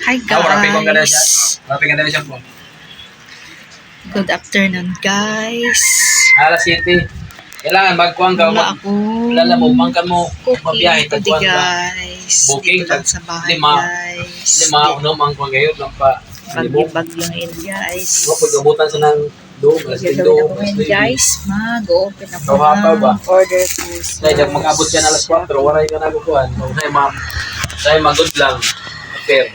Hi guys. Good afternoon guys. Alas 7. Kailangan magkuhan ka. Wala ako. Lalamumang ka mo. Mabiyahe Cooking today tagkuhan ka. guys. Booking Dito lang sa bahay lima. guys. Lima, uno, mangkuhan kayo. Lampa. Bagyo-bagyo yun guys. Pag-abutan sa ng doon. Gagawin ako ngayon guys. Mag-open ako Hapa ba? ng order food. Dahil mag-abot yan alas 4. Waray ka nagukuhan. Sa'yo ma'am. Sa'yo magod lang. Fair.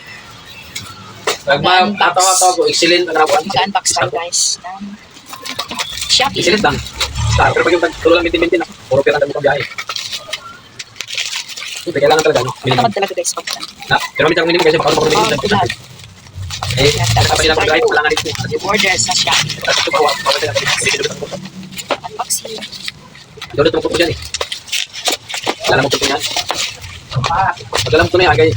Pag mag-ataw-ataw ko, excellent ang nakuhan. Mag-unbox tayo guys. Shopee. Excellent lang. Pero pag yung tulo lang mintin-mintin ako. Puro pera ang biyahe. Ito, kailangan talaga, no? Matamad talaga guys. Pero minsan ang minimum kasi baka makapag-minimum sa Lahat. eh, kapag biyahe, kailangan dito. Order sa Shopee. Ito pa, Unboxing. Doon ito magpupo dyan eh. Alam mo pupo yan. Magalam ko na yan, agay.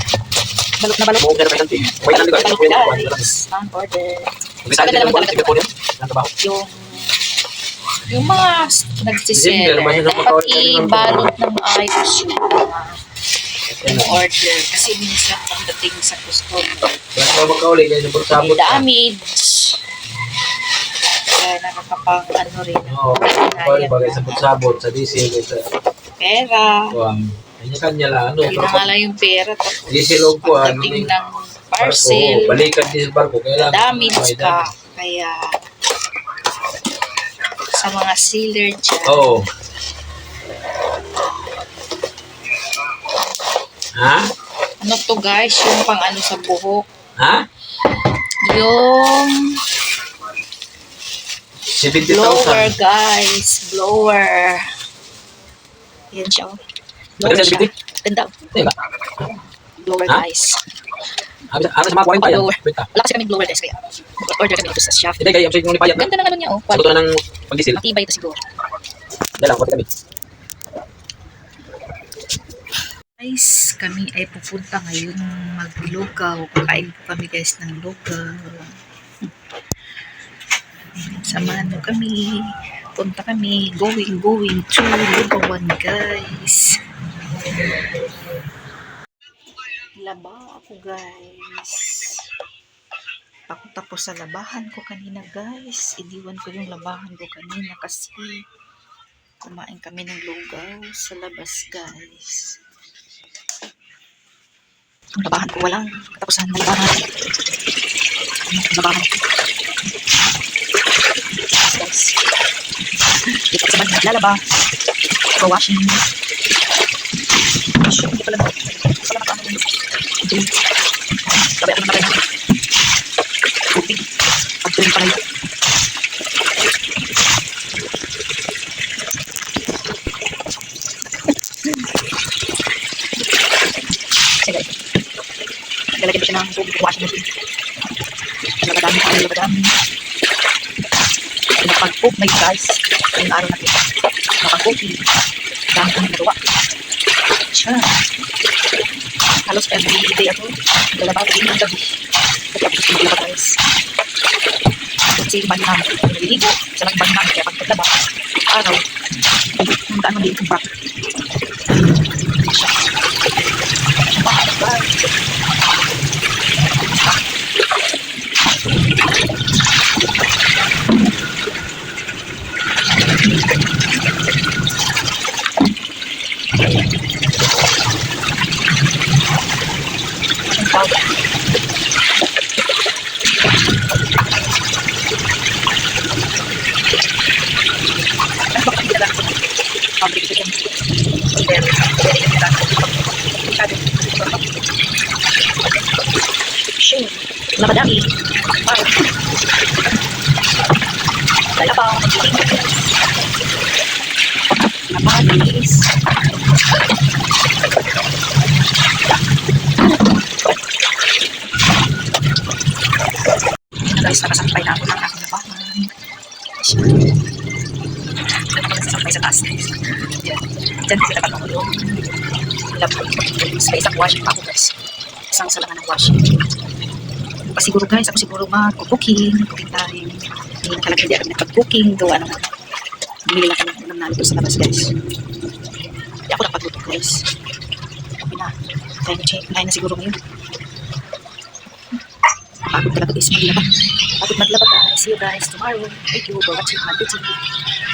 Balot na balot. Buong kaya naman yan. Huwag yan, Balot guys. Ang order. Bisaya din naman talaga. Yung mga nagsiseller, dapat ibalot ng ayos yung order. Kasi minsan pagdating sa customer, Kaya magkauli, kaya sa sabot ka. damage. Kaya nakakapang ano rin. Oo, bagay sa sabot, sa diesel, sa Pera. kanya-kanya lang. Ano, Hindi na nga lang yung pera. Tapos diesel o po, ano, pagdating ng parcel, balikan diesel barko, kailangan. damage ka. Kaya sa mga sealer dyan, Oo. Ha? ano to guys, yung pang ano sa buhok. Ha? Yung 70,000. blower guys, blower. Yan siya. Oh. Blower siya. Ganda. Diba? Blower Ha? guys. Ano sa mga 40 yan? Blower. Wait Wala kasi kami blower guys kaya order kami dito sa shop. Hindi, kaya yung nipayat na. Ganda ng ano niya oh. Sagot na ng pag-diesel. Matibay ito siguro. Dala, pati kami. Guys, kami ay pupunta ngayon maglugaw. Kakain po kami guys ng lugaw. Samahan mo kami. Punta kami. Going to Lugawan guys. Laba ako guys. Ako tapos sa labahan ko kanina guys. Iniwan ko yung labahan ko kanina kasi kumain kami ng lugaw sa labas guys. Ang labahan ko walang katapusan na labahan. Labahan. Guys. Dito sa bag naglalaba. Go washing. Hindi pala ba? Wala makaano yun. Hindi. Sabi ako naman na. Tubig. Pag-tuloy pala yun. Sige. Lalagyan ko siya ng tubig. Washing machine. Labadami pa. Labadami. Napag-cook na yun guys. Yung araw natin. Napag-cooking. Dami kong nagawa. Siya. Halos every day ako. Naglalaba ko din ng gabi. Kasi ako gusto maglaba guys. Kasi bali namin. Naliligo. Sa lang bali namin. Kaya pag naglaba. Araw. Ang daan din itong back. Siya. Siya pa. Guys. Labadami. Dalabaw. Labanis. Guys, nakasampay na ako ng aking labahan. Nakasampay sa taas. Diyan ko dapat ako yung labahan. Sa isang washing pa ako guys. Isang salangan ng washing. Siguro guys, ako siguro mag-cooking. Cooking tayo. Hindi talaga hindi ako nagpag-cooking. Gawa naman. Bumili lang kami ng nalito sa labas guys. Hindi ako napagluto guys. Okay na. Kaya na siguro ngayon. talaga guys, maglaba. Bakit maglaba guys? See you guys tomorrow. Thank you for watching my video.